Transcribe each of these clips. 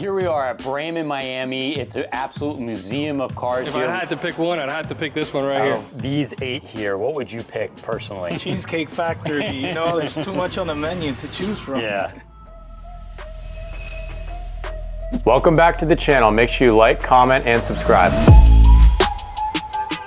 Here we are at Braman Miami. It's an absolute museum of cars If here. I had to pick one, I'd have to pick this one right here. These 8 here, what would you pick personally? Cheesecake Factory, you know, there's too much on the menu to choose from. Yeah. Welcome back to the channel. Make sure you like, comment, and subscribe.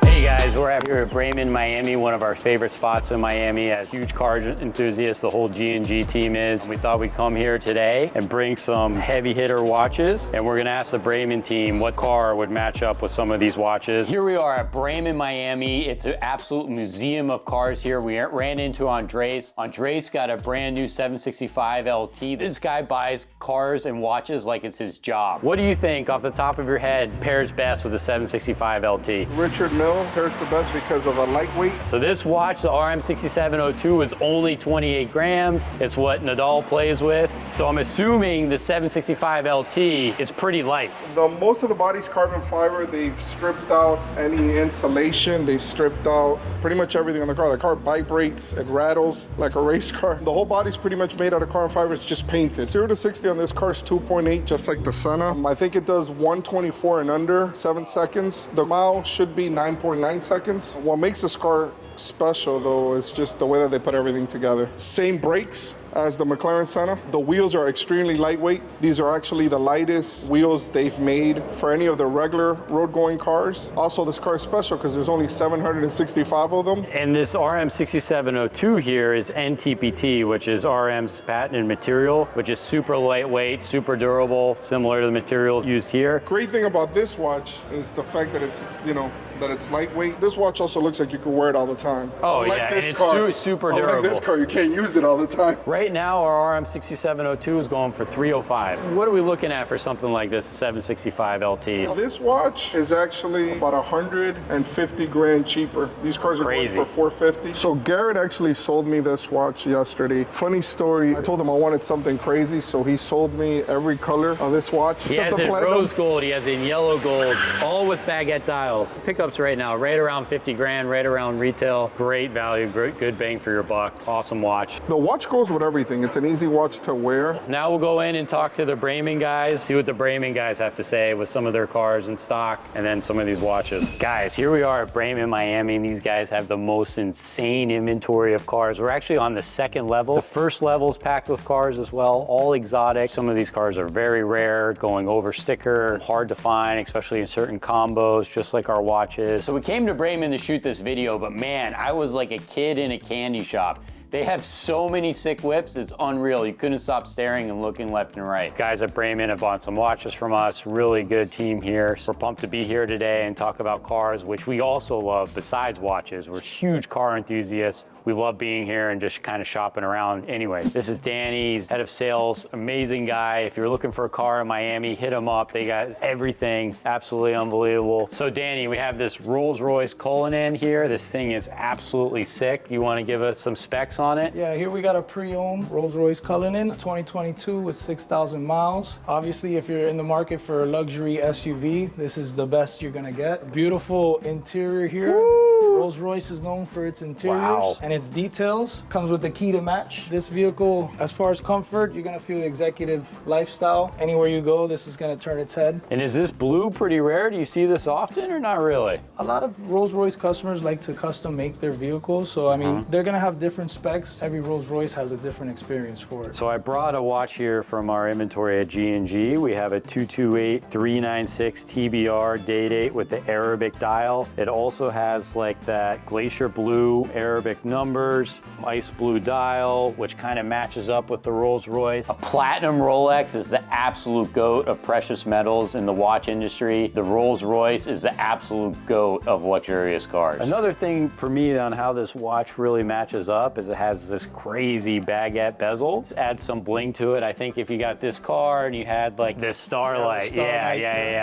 Hey guys, we're here at Braman Miami, one of our favorite spots in Miami. As huge car enthusiasts, the whole G&G team is. We thought we'd come here today and bring some heavy hitter watches, and we're gonna ask the Braman team what car would match up with some of these watches. Here we are at Braman Miami. It's an absolute museum of cars here. We ran into Andres. Andres got a brand new 765 LT. This guy buys cars and watches like it's his job. What do you think off the top of your head pairs best with the 765 LT? Richard Mille pairs the best because of the lightweight. So this watch, the RM6702, is only 28 grams. It's what Nadal plays with. So I'm assuming the 765 LT is pretty light. Most of the body's carbon fiber. They've stripped out any insulation. They stripped out pretty much everything on the car. The car vibrates, it rattles like a race car. The whole body's pretty much made out of carbon fiber. It's just painted. 0 to 60 on this car is 2.8, just like the Senna. I think it does 124 and under 7 seconds. The mile should be 9.9 seconds. What makes this car special though is just the way that they put everything together. Same brakes as the McLaren Senna. The wheels are extremely lightweight. These are actually the lightest wheels they've made for any of the regular road-going cars. Also, this car is special because there's only 765 of them. And this RM6702 here is NTPT, which is RM's patented material, which is super lightweight, super durable, similar to the materials used here. Great thing about this watch is the fact that it's, that it's lightweight. This watch also looks like you can wear it all the time. Oh, Unlike yeah, this and car, it's super durable. Unlike this car, you can't use it all the time. Right now, our RM6702 is going for $305. What are we looking at for something like this 765 LT? This watch is actually about 150 grand cheaper. These cars are going for 450. So Garrett actually sold me this watch yesterday. Funny story, I told him I wanted something crazy, so he sold me every color of this watch. He has it in rose gold, he has it in yellow gold, all with baguette dials. Pickups right now, right around 50 grand, right around retail. Great value, great, good bang for your buck. Awesome watch. The watch goes with everything. It's an easy watch to wear. Now we'll go in and talk to the Braman guys, see what the Braman guys have to say with some of their cars in stock, and then some of these watches. Guys, here we are at Braman Miami, and these guys have the most insane inventory of cars. We're actually on the second level. The first level is packed with cars as well, all exotic. Some of these cars are very rare, going over sticker, hard to find, especially in certain combos, just like our watches. So we came to Braman to shoot this video, but man, I was like a kid in a candy shop. They have so many sick whips, it's unreal. You couldn't stop staring and looking left and right. Guys at Braman have bought some watches from us, really good team here. We're pumped to be here today and talk about cars, which we also love besides watches. We're huge car enthusiasts. We love being here and just kind of shopping around anyways. This is Danny, he's head of sales, amazing guy. If you're looking for a car in Miami, hit him up. They got everything, absolutely unbelievable. So Danny, we have this Rolls Royce Cullinan here. This thing is absolutely sick. You want to give us some specs on it? Yeah, here we got a pre-owned Rolls Royce Cullinan, 2022 with 6,000 miles. Obviously, if you're in the market for a luxury SUV, this is the best you're gonna get. Beautiful interior here. Woo! Rolls Royce is known for its interiors and its details. Comes with the key to match. This vehicle, as far as comfort, you're gonna feel the executive lifestyle. Anywhere you go, this is gonna turn its head. And is this blue pretty rare? Do you see this often or not really? A lot of Rolls Royce customers like to custom make their vehicles. So, I mean, they're gonna have different specs. Every Rolls Royce has a different experience for it. So I brought a watch here from our inventory at G&G. We have a 228396 TBR day date with the Arabic dial. It also has like that glacier blue Arabic numbers, ice blue dial, which kind of matches up with the Rolls Royce. A platinum Rolex is the absolute GOAT of precious metals in the watch industry. The Rolls Royce is the absolute GOAT of luxurious cars. Another thing for me on how this watch really matches up is it has this crazy baguette bezel. Add some bling to it. I think if you got this car and you had like this starlight, yeah.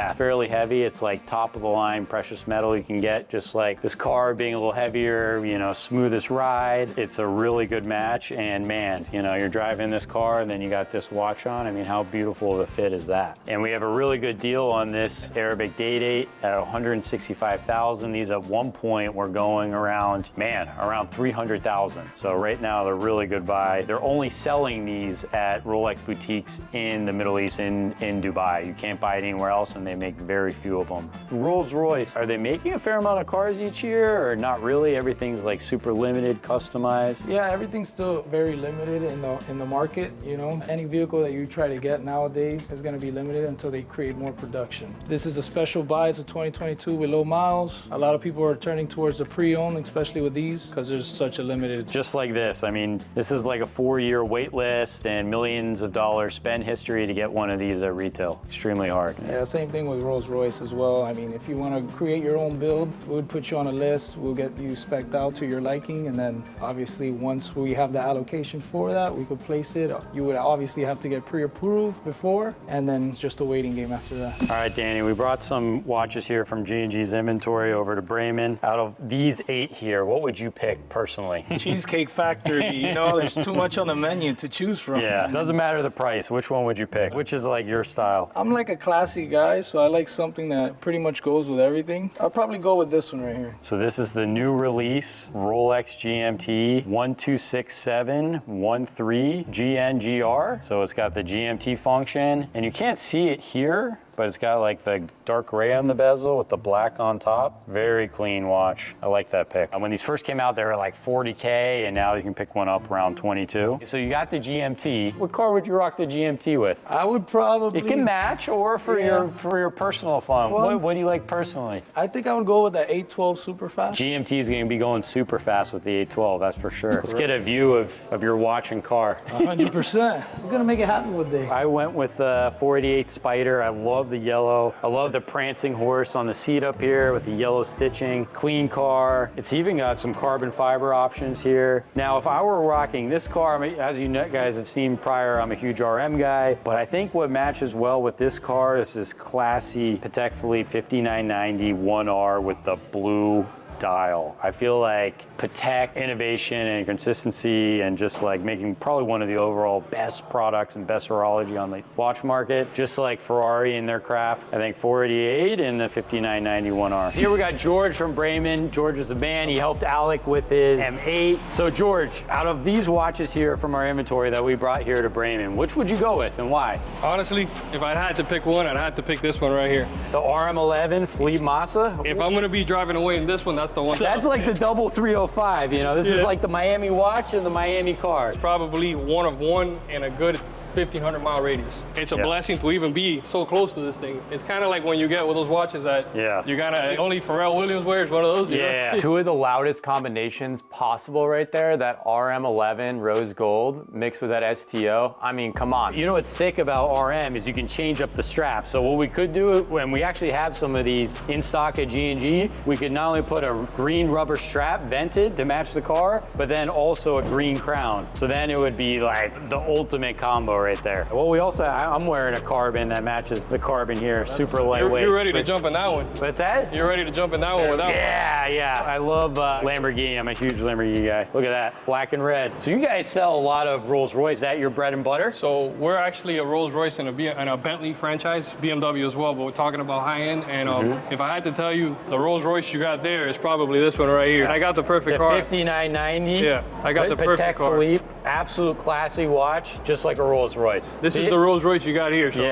It's fairly heavy. It's like top of the line precious metal you can get, just like this car car being a little heavier, you know, smoothest ride. It's a really good match. And man, you know, you're driving this car and then you got this watch on. I mean, how beautiful of a fit is that? And we have a really good deal on this Arabic Day-Date at 165,000. These at one point were going around, man, around 300,000. So right now they're really good buy. They're only selling these at Rolex boutiques in the Middle East, in Dubai. You can't buy it anywhere else, and they make very few of them. Rolls Royce, are they making a fair amount of cars each year, or not really? Everything's like super limited, customized? Yeah, everything's still very limited in the market. You know, any vehicle that you try to get nowadays is going to be limited until they create more production. This is a special buy. It's a 2022 with low miles. A lot of people are turning towards the pre-owned, especially with these, because there's such a limited. Just like this. I mean, this is like a 4-year wait list and millions of dollars spend history to get one of these at retail. Extremely hard. Yeah, same thing with Rolls Royce as well. I mean, if you want to create your own build, we would put you on a list. We'll get you spec'd out to your liking, and then obviously once we have the allocation for that, we could place it. You would obviously have to get pre-approved before, and then it's just a waiting game after that. All right, Danny, we brought some watches here from G&G's inventory over to Braman. Out of these 8 here, what would you pick personally? Cheesecake Factory, you know, there's too much on the menu to choose from. Yeah, doesn't matter the price. Which one would you pick? Which is like your style? I'm like a classy guy, so I like something that pretty much goes with everything. I'll probably go with this one right here. So this is the new release Rolex GMT 126713 GNGR. So it's got the GMT function, and you can't see it here, but it's got like the dark gray on the bezel with the black on top. Very clean watch. I like that pick. When these first came out, they were like 40K, and now you can pick one up around 22. So you got the GMT. What car would you rock the GMT with? I would probably. It can match, or for your personal fun. Well, what do you like personally? I think I would go with the 812 super fast. GMT is going to be going super fast with the 812, that's for sure. Let's get a view of your watch and car. 100%. We're gonna make it happen one day. I went with the 488 Spider. I love the yellow. I love the prancing horse on the seat up here with the yellow stitching. Clean car. It's even got some carbon fiber options here. Now, if I were rocking this car, I mean, as you guys have seen prior, I'm a huge RM guy, but I think what matches well with this car is this classy Patek Philippe 5990 1R with the blue dial. I feel like Patek innovation and consistency and just like making probably one of the overall best products and best horology on the watch market, just like Ferrari in their craft. I think 488 and the 5991R. Here we got George from Braman. George is the man. He helped Alec with his M8. So George, out of these watches here from our inventory that we brought here to Braman, which would you go with and why? Honestly, if I had to pick one, I'd have to pick this one right here. The RM11 Philippe Massa? If I'm gonna be driving away in this one, that's the one. That's like the double 305, you know? This is like the Miami watch and the Miami car. It's probably one of one in a good 1,500 mile radius. It's a blessing to even be so close to this thing. It's kind of like when you get with those watches that you gotta, only Pharrell Williams wears one of those. Yeah. Two of the loudest combinations possible right there, that RM11 rose gold mixed with that STO. I mean, come on. You know what's sick about RM is you can change up the strap. So what we could do, when we actually have some of these in stock at G&G, we could not only put a green rubber strap vented to match the car, but then also a green crown. So then it would be like the ultimate combo right there. Well, we also, I'm wearing a carbon that matches the carbon here, super lightweight. You're ready to jump in that one. What's that? You're ready to jump in that one with that one. Yeah. I love Lamborghini. I'm a huge Lamborghini guy. Look at that, black and red. So you guys sell a lot of Rolls Royce. Is that your bread and butter? So we're actually a Rolls Royce and a Bentley franchise, BMW as well, but we're talking about high end. And if I had to tell you, the Rolls Royce you got there is probably this one right here. I got the perfect car. 5990. Yeah, I got the perfect car. Patek Philippe, absolute classy watch, just like a Rolls Royce. This is the Rolls Royce you got here. So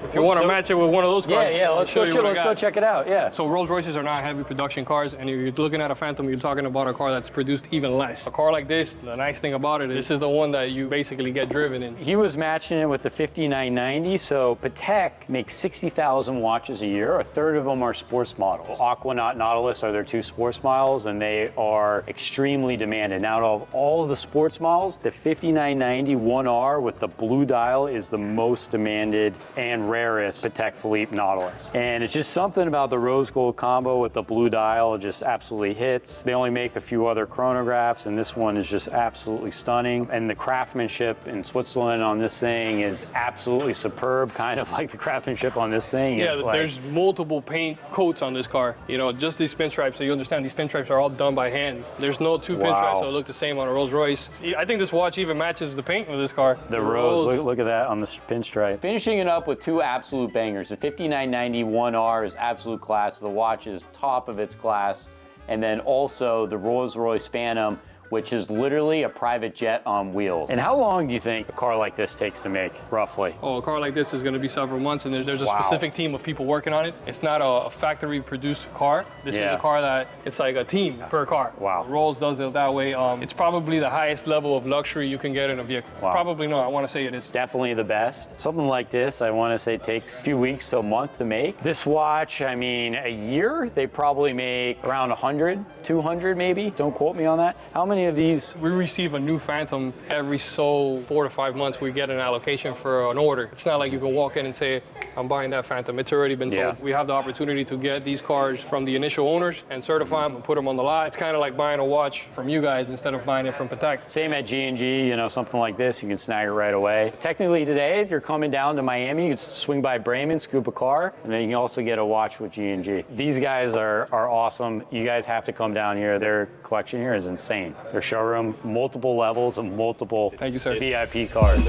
if you want to match it with one of those cars, let's go check it out. Yeah. So Rolls Royces are not heavy production cars, and if you're looking at a Phantom, you're talking about a car that's produced even less. A car like this, the nice thing about it is this is the one that you basically get driven in. He was matching it with the 5990. So Patek makes 60,000 watches a year. A third of them are sports models. Aquanaut, Nautilus are their 2 sports models, and they are extremely demanded. Now, out of all of the sports models, the 5990 1R with the blue dial is the most demanded and rarest Patek Philippe Nautilus. And it's just something about the rose gold combo with the blue dial, it just absolutely hits. They only make a few other chronographs, and this one is just absolutely stunning. And the craftsmanship in Switzerland on this thing is absolutely superb, kind of like the craftsmanship on this thing. Yeah, like, there's multiple paint coats on this car. You know, just these pinstripes, so you understand these pinstripes are all done by hand. There's no two pinstripes that look the same on a Rolls Royce. I think this watch even matches the paint with this car. The rose, look at that on the pinstripe. Finishing it up with two absolute bangers. The 5990 1R is absolute class. The watch is top of its class. And then also the Rolls Royce Phantom, which is literally a private jet on wheels. And how long do you think a car like this takes to make, roughly? Oh, a car like this is gonna be several months, and there's a specific team of people working on it. It's not a factory-produced car. This is a car that, it's like a team per car. Wow. Rolls does it that way. It's probably the highest level of luxury you can get in a vehicle. Wow. Probably not, I wanna say it is. Definitely the best. Something like this, I wanna say takes a few weeks to a month to make. This watch, I mean, a year, they probably make around 100, 200 maybe. Don't quote me on that. How many of these? We receive a new Phantom every 4 to 5 months. We get an allocation for an order. It's not like you can walk in and say, I'm buying that Phantom. It's already been sold. We have the opportunity to get these cars from the initial owners and certify them and put them on the lot. It's kind of like buying a watch from you guys instead of buying it from Patek. Same at G&G, you know, something like this, you can snag it right away. Technically today, if you're coming down to Miami, you can swing by Braman, scoop a car, and then you can also get a watch with G&G. These guys are awesome. You guys have to come down here. Their collection here is insane. Their showroom, multiple levels and multiple VIP cars.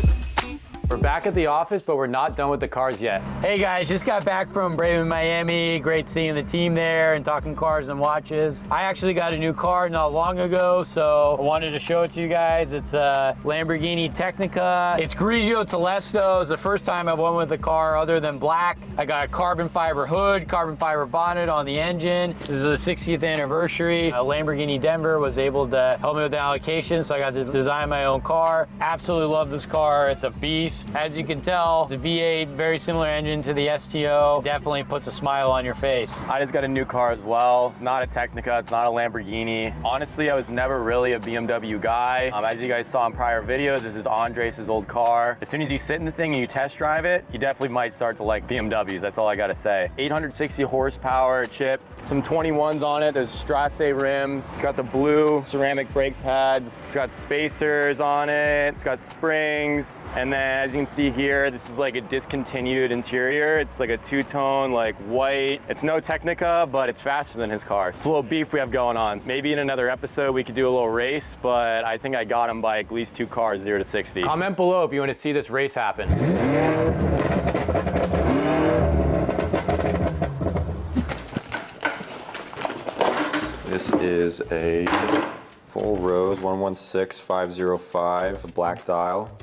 We're back at the office, but we're not done with the cars yet. Hey guys, just got back from Braman Miami. Great seeing the team there and talking cars and watches. I actually got a new car not long ago, so I wanted to show it to you guys. It's a Lamborghini Technica. It's Grigio Telesto. It's the first time I went with a car other than black. I got a carbon fiber hood, carbon fiber bonnet on the engine. This is the 60th anniversary. Lamborghini Denver was able to help me with the allocation, so I got to design my own car. Absolutely love this car. It's a beast. As you can tell, it's a V8, very similar engine to the STO. Definitely puts a smile on your face. I just got a new car as well. It's not a Technica, it's not a Lamborghini. Honestly, I was never really a BMW guy. As you guys saw in prior videos, this is Andres' old car. As soon as you sit in the thing and you test drive it, you definitely might start to like BMWs, that's all I gotta say. 860 horsepower, chipped, some 21s on it. There's Strasse rims. It's got the blue ceramic brake pads. It's got spacers on it. It's got springs. And then as you can see here, this is like a discontinued interior. It's like a two-tone, like white. It's no Technica, but it's faster than his car. It's a little beef we have going on. Maybe in another episode we could do a little race, but I think I got him by at least 2 cars, 0 to 60. Comment below if you want to see this race happen. This is a full rose 116505, a black dial.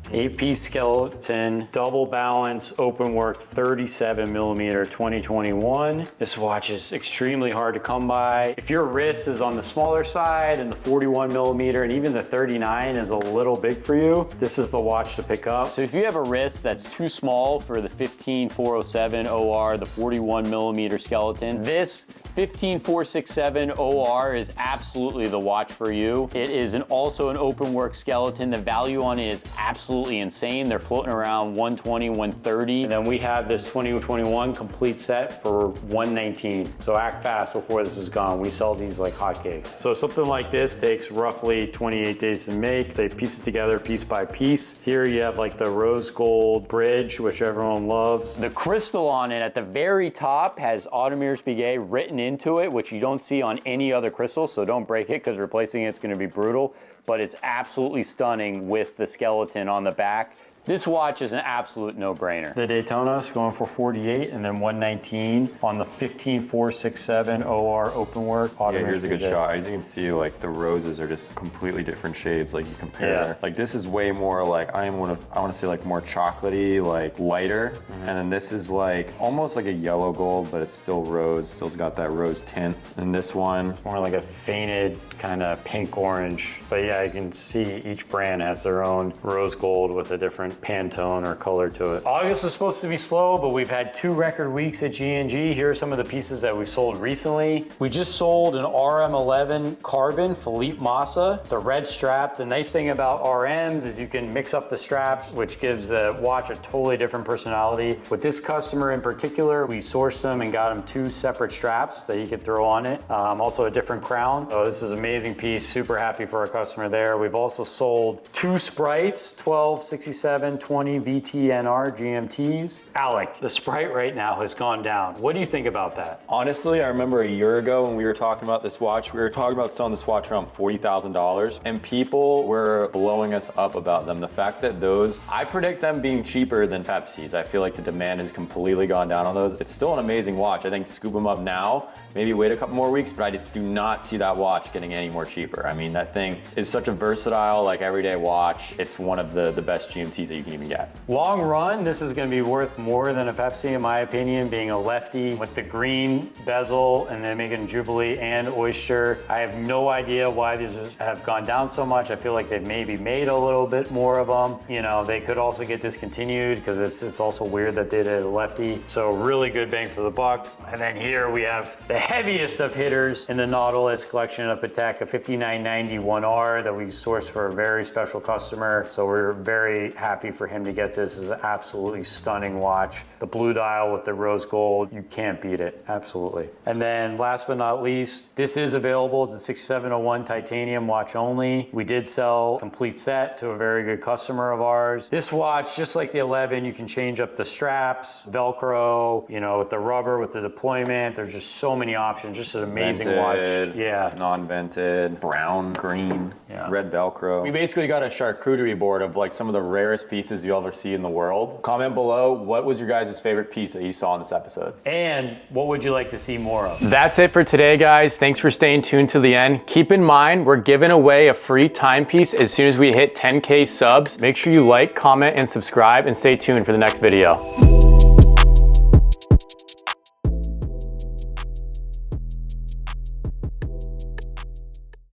8-piece skeleton, double balance, open work, 37mm 2021. This watch is extremely hard to come by. If your wrist is on the smaller side and the 41mm and even the 39 is a little big for you, this is the watch to pick up. So if you have a wrist that's too small for the 15407 OR, the 41mm skeleton, this 15467 OR is absolutely the watch for you. It is also an open work skeleton. The value on it is absolutely insane. They're floating around 120, 130. And then we have this 2021 complete set for 119. So act fast before this is gone. We sell these like hotcakes. So something like this takes roughly 28 days to make. They piece it together piece by piece. Here you have like the rose gold bridge, which everyone loves. The crystal on it at the very top has Audemars Piguet written into it, which you don't see on any other crystal, so don't break it because replacing it's going to be brutal, but it's absolutely stunning with the skeleton on the back. This watch is an absolute no-brainer. The Daytona is going for 48 and then 119 on the 15467 OR open work. Yeah, here's a good shot. As you can see, like the roses are just completely different shades. Like you compare, like this is way more like I want to say like more chocolatey, like lighter, and then this is like almost like a yellow gold, but it's still rose. Still's got that rose tint. And this one, it's more like a fainted kind of pink orange. But yeah, you can see each brand has their own rose gold with a different Pantone or color to it. August is supposed to be slow, but we've had 2 record weeks at G&G. Here are some of the pieces that we sold recently. We just sold an RM11 Carbon Philippe Massa, the red strap. The nice thing about RMs is you can mix up the straps, which gives the watch a totally different personality. With this customer in particular, we sourced them and got him 2 separate straps that he could throw on it. Also a different crown. Oh, this is an amazing piece. Super happy for our customer there. We've also sold 2 Sprites, 12, 67, 20 VTNR GMTs. Alec, the Sprite right now has gone down. What do you think about that? Honestly, I remember a year ago when we were talking about this watch, we were talking about selling this watch around $40,000 and people were blowing us up about them. The fact that those, I predict them being cheaper than Pepsi's. I feel like the demand has completely gone down on those. It's still an amazing watch. I think scoop them up now, maybe wait a couple more weeks, but I just do not see that watch getting any more cheaper. I mean, that thing is such a versatile, like everyday watch. It's one of the best GMTs that you can even get. Long run, this is gonna be worth more than a Pepsi in my opinion, being a lefty with the green bezel and then making Jubilee and Oyster. I have no idea why these have gone down so much. I feel like they've maybe made a little bit more of them. You know, they could also get discontinued because it's also weird that they did a lefty. So really good bang for the buck. And then here we have the heaviest of hitters in the Nautilus collection of Patek, a 5991R that we sourced for a very special customer. So we're very happy for him to get this. This is an absolutely stunning watch. The blue dial with the rose gold, you can't beat it, absolutely. And then last but not least, this is available. It's a 6701 titanium watch only. We did sell a complete set to a very good customer of ours. This watch, just like the 11, you can change up the straps, Velcro, you know, with the rubber, with the deployment. There's just so many options. Just an amazing Vented, watch. Yeah. Non-vented, brown, green, Yeah. red Velcro. We basically got a charcuterie board of like some of the rarest pieces you'll ever see in the world. Comment below, what was your guys' favorite piece that you saw in this episode? And what would you like to see more of? That's it for today, guys. Thanks for staying tuned to the end. Keep in mind, we're giving away a free timepiece as soon as we hit 10K subs. Make sure you like, comment, and subscribe, and stay tuned for the next video.